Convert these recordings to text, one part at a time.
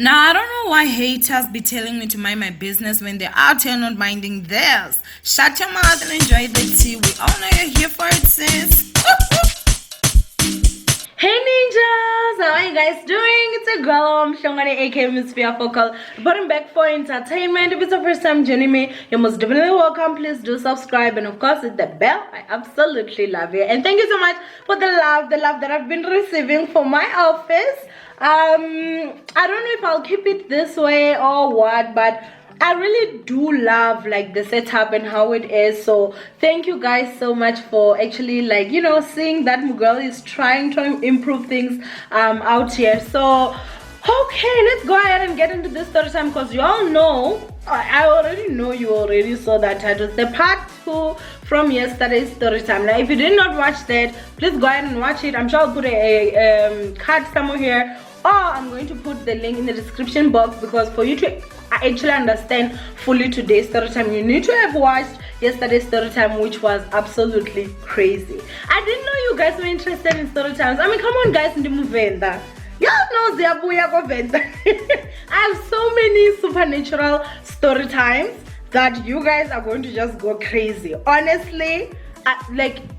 Now, I don't know why haters be telling me to mind my business when they're out here not minding theirs. Shut your mouth and enjoy the tea. We all know you're here for it, sis. Hey ninjas, how are you guys doing? It's a girl, I'm Shongani aka Miss Fia Focal, reporting back for entertainment. If it's the first time joining me, you're most definitely welcome. Please do subscribe and of course hit the bell. I absolutely love you. And thank you so much for the love that I've been receiving for my office. I don't know if I'll keep it this way or what, but I really do love like the setup and how it is. So thank you guys so much for actually seeing that Miguel is trying to improve things out here. So okay, let's go ahead and get into this story time because you all know, I already know you already saw that title. It's the part 2 from yesterday's story time. Now if you did not watch that, please go ahead and watch it. I'm sure I'll put a card somewhere here, or I'm going to put the link in the description box, because for you to actually understand fully today's story time, you need to have watched yesterday's story time, which was absolutely crazy. I didn't know you guys were interested in story times. I mean, come on guys, in the movie. Y'all know Ziabuya Govenda. I have so many supernatural story times that you guys are going to just go crazy. Honestly,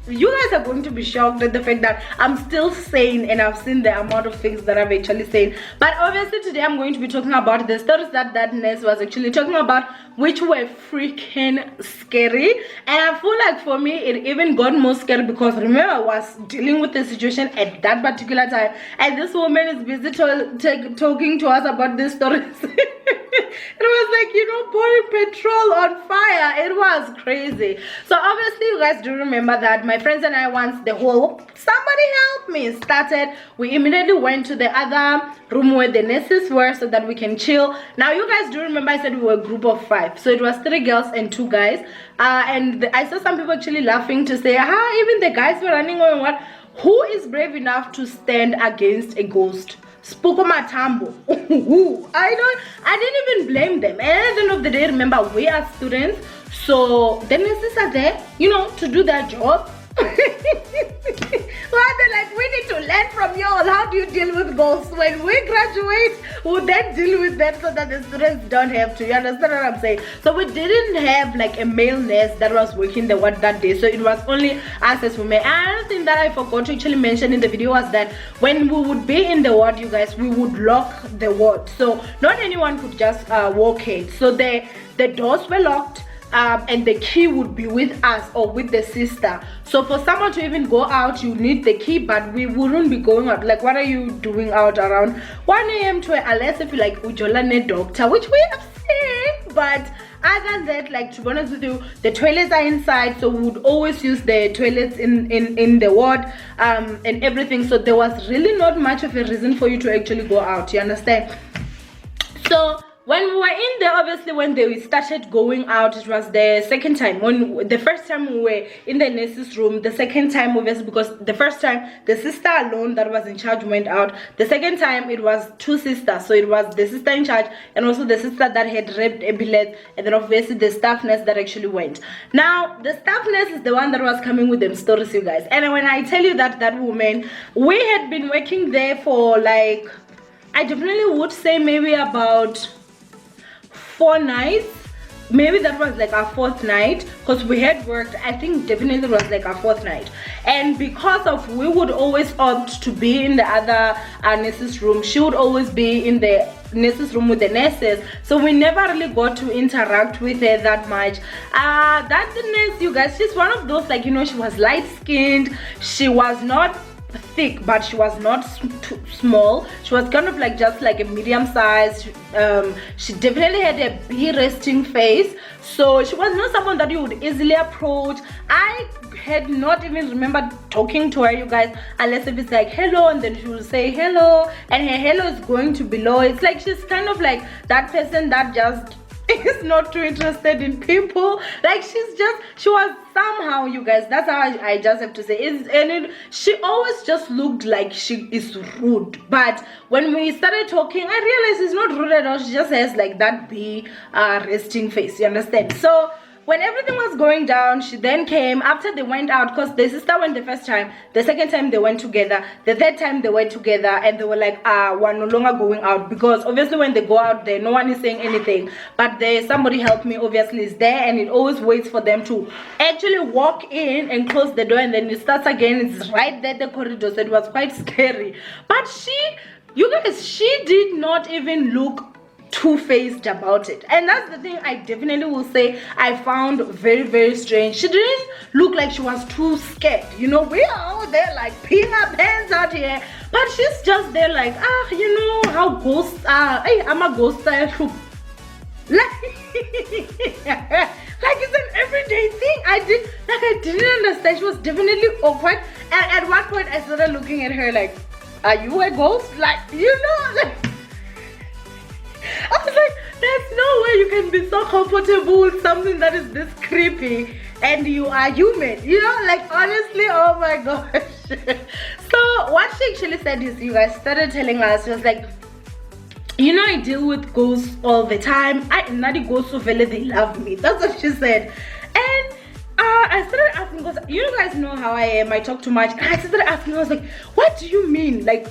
you guys are going to be shocked at the fact that I'm still sane and I've seen the amount of things that I've actually seen. But obviously today I'm going to be talking about the stories that nurse was actually talking about, which were freaking scary. And I feel like for me it even got more scary because remember I was dealing with the situation at that particular time, and this woman is busy talking to us about these stories. It was like, pouring petrol on fire. It was crazy. So obviously you guys do remember that my friends and I, once the whole somebody help me started, we immediately went to the other room where the nurses were so that we can chill. Now you guys do remember I said we were a group of 5, so it was 3 girls and 2 guys, and I saw some people actually laughing to say, even the guys were running away. What? Who is brave enough to stand against a ghost? Spoko Matambo. I didn't even blame them. And at the end of the day, remember, we are students, so the nurses are there, to do their job. Well, they're like, we need to learn from you all. How do you deal with ghosts? When we graduate, we'll then deal with them so that the students don't have to. You understand what I'm saying? So we didn't have like a male nurse that was working the ward that day. So it was only us as women. And another thing that I forgot to actually mention in the video was that when we would be in the ward, you guys, we would lock the ward. So not anyone could just walk in. So the doors were locked. And the key would be with us or with the sister. So for someone to even go out, you need the key, but we wouldn't be going out. Like, what are you doing out around 1 a.m. to unless if you like Ujolane doctor, which we have seen. But other than that, like, to be honest with you, the toilets are inside, so we would always use the toilets in the ward and everything. So there was really not much of a reason for you to actually go out, you understand? So when we were in there, obviously when they started going out, it was the second time. When the first time we were in the nurse's room, the second time obviously, because the first time the sister alone that was in charge went out. The second time it was 2 sisters, so it was the sister in charge and also the sister that had raped Epilet, and then obviously the staff nurse that actually went. Now the staff nurse is the one that was coming with them stories, you guys. And when I tell you that woman, we had been working there for like, I definitely would say maybe about 4 nights. Maybe that was like our 4th night, because we had worked, I think definitely it was like our 4th night. And because of, we would always opt to be in the other nurses room, she would always be in the nurses room with the nurses, so we never really got to interact with her that much. That nurse, you guys, she's one of those, like, she was light skinned, she was not thick, but she was not too small. She was kind of like just like a medium size. She definitely had a big resting face, so she was not someone that you would easily approach. I had not even remembered talking to her, you guys, unless if it's like hello, and then she will say hello, and her hello is going to be low. It's like she's kind of like that person that just is not too interested in people. Like she was somehow, you guys, that's how I just have to say, she always just looked like she is rude. But when we started talking, I realized it's not rude at all. She just has like that big resting face, you understand? So when everything was going down, she then came after they went out, because the sister went the first time, the second time they went together, the third time they went together, and they were like, we're no longer going out, because obviously when they go out there, no one is saying anything, but there somebody help me obviously is there, and it always waits for them to actually walk in and close the door, and then it starts again. It's right there, the corridor. So it was quite scary, but you guys, she did not even look two-faced about it, and that's the thing I definitely will say I found very, very strange. She didn't look like she was too scared. You know, we are all there like peeing our pants out here, but she's just there like, you know how ghosts are. Hey, I'm a ghost style troop. Like, like it's an everyday thing. I didn't understand. She was definitely awkward, and at one point I started looking at her like, are you a ghost? Like, you know, like, I was like, there's no way you can be so comfortable with something that is this creepy and you are human, you know, like, honestly, oh my gosh. So what she actually said is, you guys, started telling us, she was like, you know, I deal with ghosts all the time. I not the ghosts so very, they love me. That's what she said. And I started asking, because you guys know how I am, I talk too much, and I started asking, I was like, what do you mean? Like,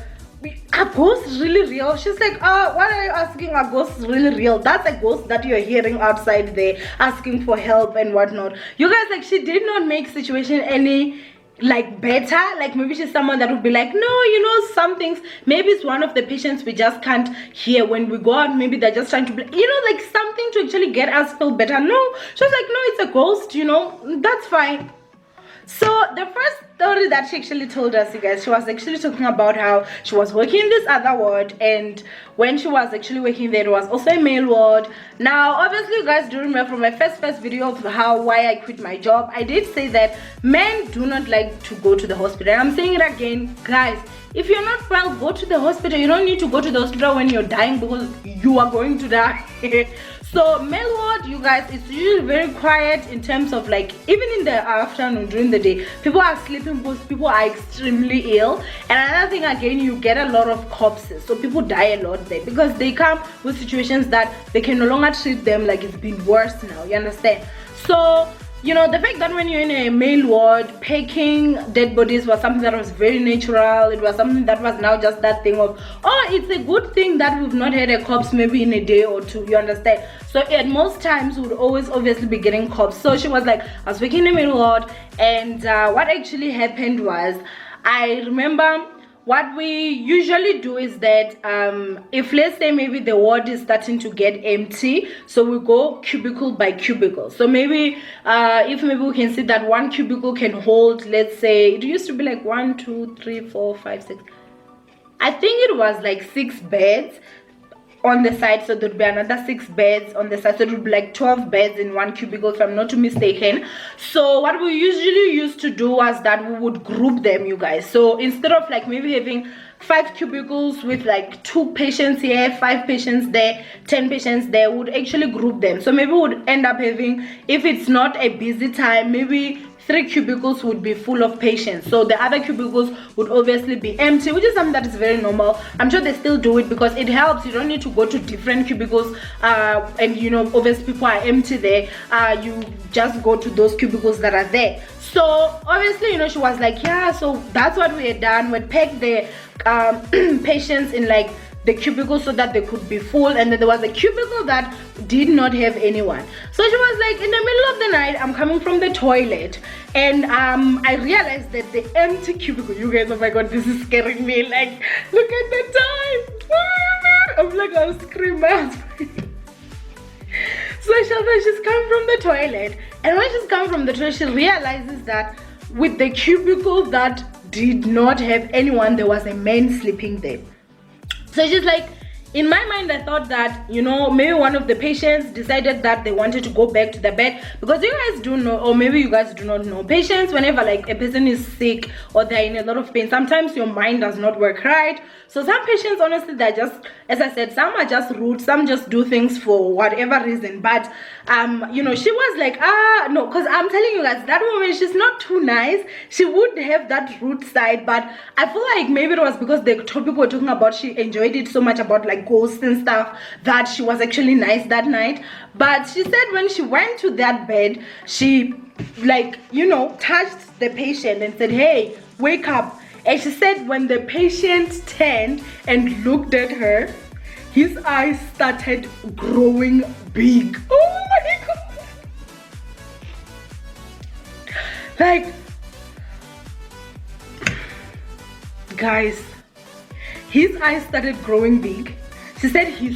are ghosts really real? She's like, what are you asking? Are ghosts really real? That's a ghost that you're hearing outside there asking for help and whatnot. You guys, like, she did not make situation any like better. Like, maybe she's someone that would be like, no, you know, some things, maybe it's one of the patients we just can't hear when we go out. Maybe they're just trying to be, you know, like something to actually get us feel better. No, she was like, no, it's a ghost, you know, that's fine. So the first story that she actually told us, you guys, she was actually talking about how she was working in this other ward, and when she was actually working there, it was also a male ward. Now, obviously, you guys do remember from my first video of why I quit my job, I did say that men do not like to go to the hospital. And I'm saying it again, guys. If you're not well, go to the hospital. You don't need to go to the hospital when you're dying, because you are going to die. So male ward, you guys, it's usually very quiet in terms of, like, even in the afternoon, during the day, people are sleeping because people are extremely ill. And another thing, again, you get a lot of corpses, so people die a lot there because they come with situations that they can no longer treat them, like it's been worse now, you understand? So, you know, the fact that when you're in a male ward, packing dead bodies was something that was very natural. It was something that was now just that thing of, oh, it's a good thing that we've not had a corpse maybe in a day or two, you understand? So at most times we would always obviously be getting corpse. So she was like, I was working in a male ward, and what actually happened was, I remember what we usually do is that if, let's say, maybe the ward is starting to get empty, so we go cubicle by cubicle. So maybe if maybe we can see that one cubicle can hold, let's say, it used to be like 1 2 3 4 5 6, I think it was like 6 beds on the side, so there'd be another 6 beds on the side, so it would be like 12 beds in one cubicle, if I'm not too mistaken. So what we usually used to do was that we would group them, you guys. So instead of like maybe having 5 cubicles with like 2 patients here, 5 patients there, 10 patients there, would actually group them. So maybe we would end up having, if it's not a busy time, maybe 3 cubicles would be full of patients, so the other cubicles would obviously be empty, which is something that is very normal. I'm sure they still do it because it helps. You don't need to go to different cubicles, and you know, obviously people are empty there. You just go to those cubicles that are there. So obviously, you know, she was like, yeah, so that's what we had done. We'd pack the patients in like the cubicle so that they could be full, and then there was a cubicle that did not have anyone. So she was like, in the middle of the night, I'm coming from the toilet, and I realized that the empty cubicle, you guys, oh my god, this is scaring me, like, look at the time. I'm like, I'll scream my husband. So she's coming from the toilet, and when she's coming from the toilet, she realizes that with the cubicle that did not have anyone, there was a man sleeping there. So she's like, in my mind, I thought that, you know, maybe one of the patients decided that they wanted to go back to the bed, because you guys do know, or maybe you guys do not know, patients, whenever like a person is sick or they're in a lot of pain, sometimes your mind does not work right. So some patients, honestly, they're just, as I said, some are just rude, some just do things for whatever reason. But you know, she was like, no, because I'm telling you guys, that woman, she's not too nice. She would have that rude side, but I feel like maybe it was because the topic we're talking about, she enjoyed it so much about like like ghosts and stuff, that she was actually nice that night. But she said when she went to that bed, she like, you know, touched the patient and said, hey, wake up. And she said when the patient turned and looked at her, his eyes started growing big. Oh my god. Like, guys, his eyes started growing big. She said he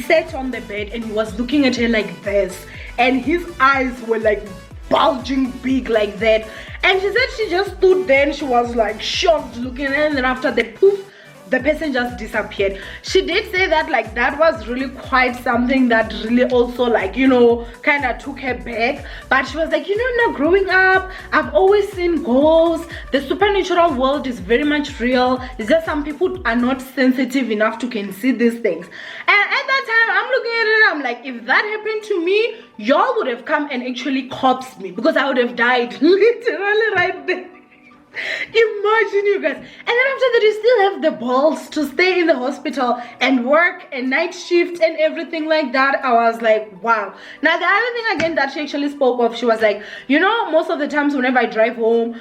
sat on the bed and he was looking at her like this, and his eyes were like bulging big like that. And she said she just stood there and she was like shocked looking at her, and then after the poof, the person just disappeared. She did say that like that was really quite something that really also like, you know, kind of took her back. But she was like, you know, now growing up, I've always seen ghosts. The supernatural world is very much real. It's just some people are not sensitive enough to can see these things. And at that time, I'm looking at it, I'm like, if that happened to me, y'all would have come and actually corpsed me, because I would have died literally right there. Imagine, you guys. And then after that, you still have the balls to stay in the hospital and work a night shift and everything like that. I was like, wow. Now the other thing again that she actually spoke of, she was like, you know, most of the times whenever I drive home,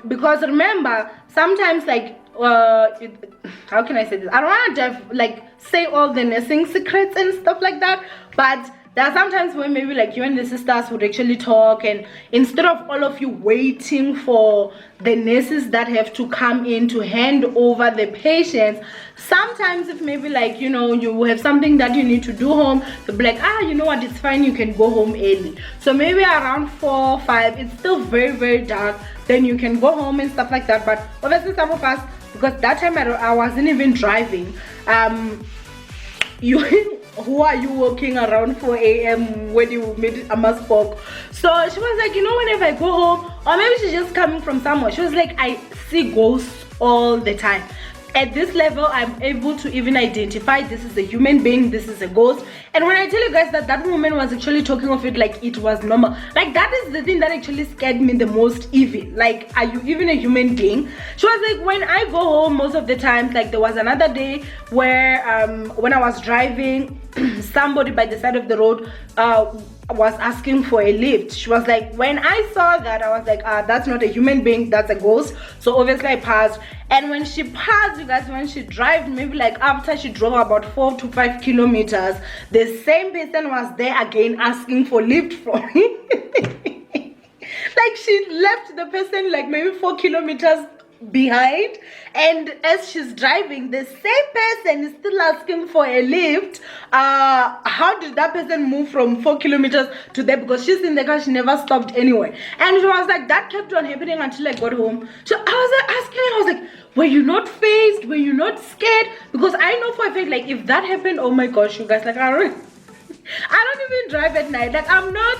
because remember, sometimes like how can I say this? I don't want to like say all the nursing secrets and stuff like that, but there are sometimes when maybe like you and the sisters would actually talk, and instead of all of you waiting for the nurses that have to come in to hand over the patients, sometimes if maybe like, you know, you have something that you need to do home, they'll be like, ah, you know what, it's fine, you can go home early. So maybe around 4 or 5, it's still very, very dark, then you can go home and stuff like that. But obviously some of us, because that time I wasn't even driving, who are you walking around 4 a.m. when you meet Amaspoke? So she was like, you know, whenever I go home, or maybe she's just coming from somewhere, she was like, I see ghosts all the time. At this level, I'm able to even identify this is a human being, this is a ghost. And when I tell you guys that that woman was actually talking of it like it was normal, like that is the thing that actually scared me the most. Even like, are you even a human being? She was like, when I go home most of the times, like there was another day where when I was driving, somebody by the side of the road was asking for a lift. She was like, when I saw that, I was like, that's not a human being, that's a ghost. So obviously I passed. And when she passed, you guys, when she drove, maybe like after she drove about 4 to 5 kilometers, the same person was there again asking for lift from me. Like she left the person like maybe 4 kilometers behind, and as she's driving, the same person is still asking for a lift. How did that person move from 4 kilometers to there? Because she's in the car, she never stopped anyway. And she was like, that kept on happening until I got home. So I was like asking her, I was like, were you not phased? Were you not scared? Because I know for a fact, like if that happened, oh my gosh, you guys, like I don't even drive at night. Like I'm not,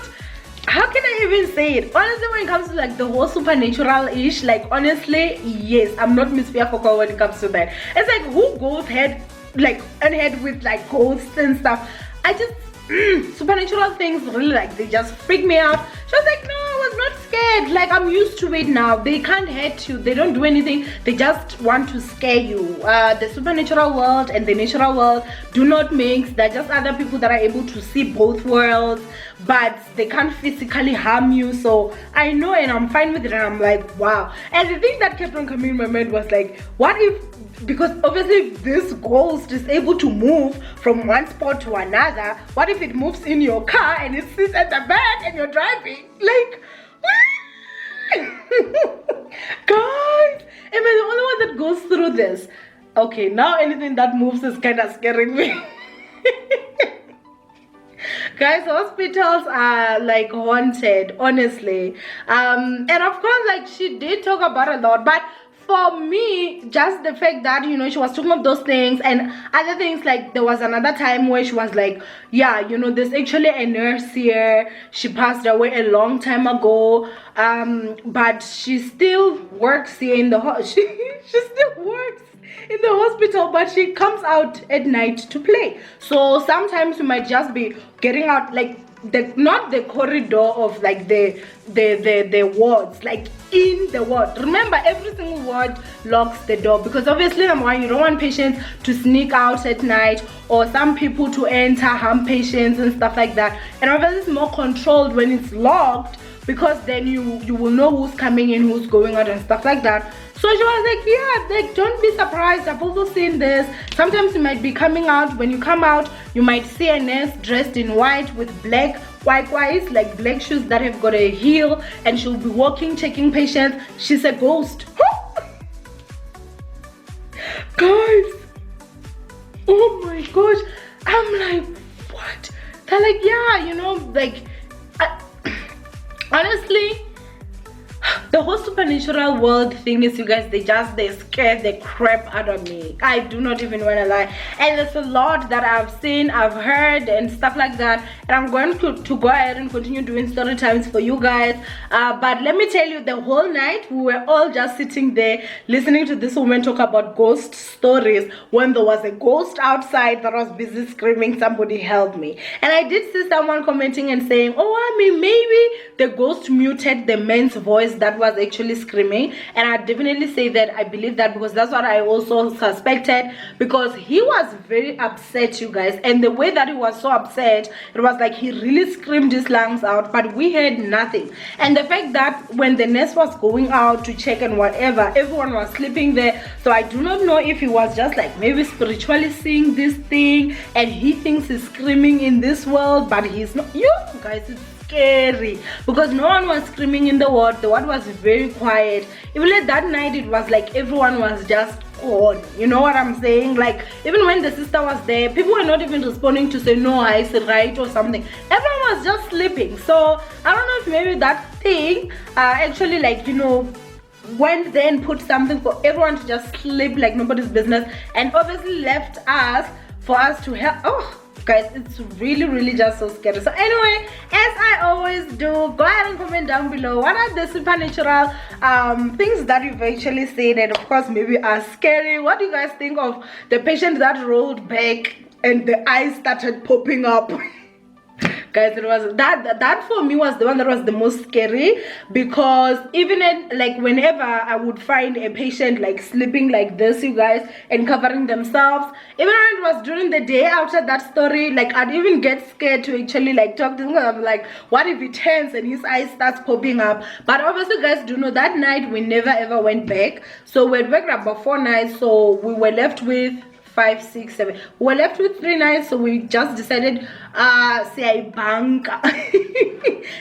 how can I even say it? Honestly, when it comes to like the whole supernatural-ish, like honestly, yes, I'm not Miss Fiafoko when it comes to that. It's like, who goes head with like ghosts and stuff? I just supernatural things really like they just freak me out. She was like, no, I was not scared. Like I'm used to it now. They can't hurt you. They don't do anything. They just want to scare you. The supernatural world and the natural world do not mix. They're just other people that are able to see both worlds, but they can't physically harm you. So I know, and I'm fine with it, and I'm like, wow. And the thing that kept on coming in my mind was like, what if, because obviously if this ghost is able to move from one spot to another, what if it moves in your car and it sits at the back and you're driving? Like, guys, am I the only one that goes through this? Okay, now anything that moves is kind of scaring me. Guys, hospitals are like haunted, honestly. And of course, like she did talk about a lot, but for me, just the fact that, you know, she was talking about those things and other things, like there was another time where she was like, yeah, you know, there's actually a nurse here, she passed away a long time ago, but she still works here in the she still works in the hospital, but she comes out at night to play. So sometimes you might just be getting out, like the not the corridor of like the wards, like in the ward. Remember, every single ward locks the door, because obviously, number one, you don't want patients to sneak out at night, or some people to enter, harm patients and stuff like that. And obviously it's more controlled when it's locked, because then you will know who's coming in, who's going out and stuff like that. So she was like, yeah, like, don't be surprised, I've also seen this. Sometimes you might be coming out, when you come out, you might see a nurse dressed in white with black likewise, like black shoes that have got a heel, and she'll be walking, checking patients. She's a ghost. Guys, oh my gosh, I'm like, what? They're like, yeah, you know, like, honestly, the whole supernatural world thing is, you guys, they scare the crap out of me. I do not even want to lie. And there's a lot that I've seen, I've heard and stuff like that, and I'm going to go ahead and continue doing story times for you guys. But let me tell you, the whole night we were all just sitting there listening to this woman talk about ghost stories, when there was a ghost outside that was busy screaming, somebody help me. And I did see someone commenting and saying, oh, I mean, maybe the ghost muted the man's voice that was actually screaming. And I definitely say that I believe that, because that's what I also suspected, because he was very upset, you guys. And the way that he was so upset, it was like he really screamed his lungs out, but we heard nothing. And the fact that when the nurse was going out to check and whatever, everyone was sleeping there. So I do not know if he was just like maybe spiritually seeing this thing, and he thinks he's screaming in this world, but he's not. You guys, it's scary, because no one was screaming in the ward. The ward was very quiet. Even like that night, it was like everyone was just on. You know what I'm saying? Like, even when the sister was there, people were not even responding to say no, I said right or something. Everyone was just sleeping. So I don't know if maybe that thing actually, like, you know, went there and put something for everyone to just sleep like nobody's business, and obviously left us for us to help. Oh guys, it's really just so scary. So anyway, as I always do, go ahead and comment down below what are the supernatural things that you've actually seen, and of course maybe are scary. What do you guys think of the patient that rolled back and the eyes started popping up? Guys, it was that for me was the one that was the most scary, because even like whenever I would find a patient like sleeping like this, you guys, and covering themselves, even when it was during the day after that story, like I'd even get scared to actually like talk to him. I'm like, what if he turns and his eyes starts popping up? But obviously, guys, do know that night we never ever went back. So we had worked about 4 nights, so we were left with 5, 6, 7. We were left with 3 nights, so we just decided say bank.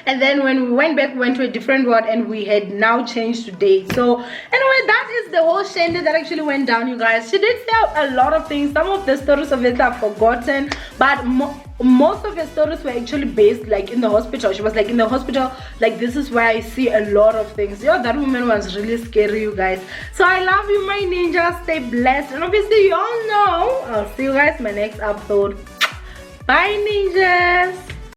And then when we went back, we went to a different ward, and we had now changed today. So anyway, that is the whole shindig that actually went down, you guys. She did say a lot of things. Some of the stories of it are forgotten, but most of her stories were actually based like in the hospital. She was like, in the hospital, like, this is where I see a lot of things. Yo, that woman was really scary, you guys. So I love you, my ninjas. Stay blessed, and obviously you all know I'll see you guys in my next episode. Bye, ninjas.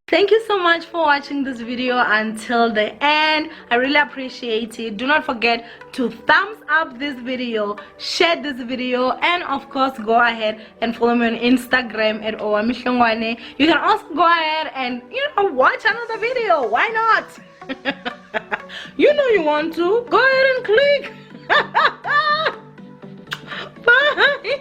Thank you so much for watching this video until the end. I really appreciate it. Do not forget to thumbs up this video, share this video, and of course go ahead and follow me on Instagram at Owamie. You can also go ahead and, you know, watch another video. Why not? You know you want to. Go ahead and click. Bye.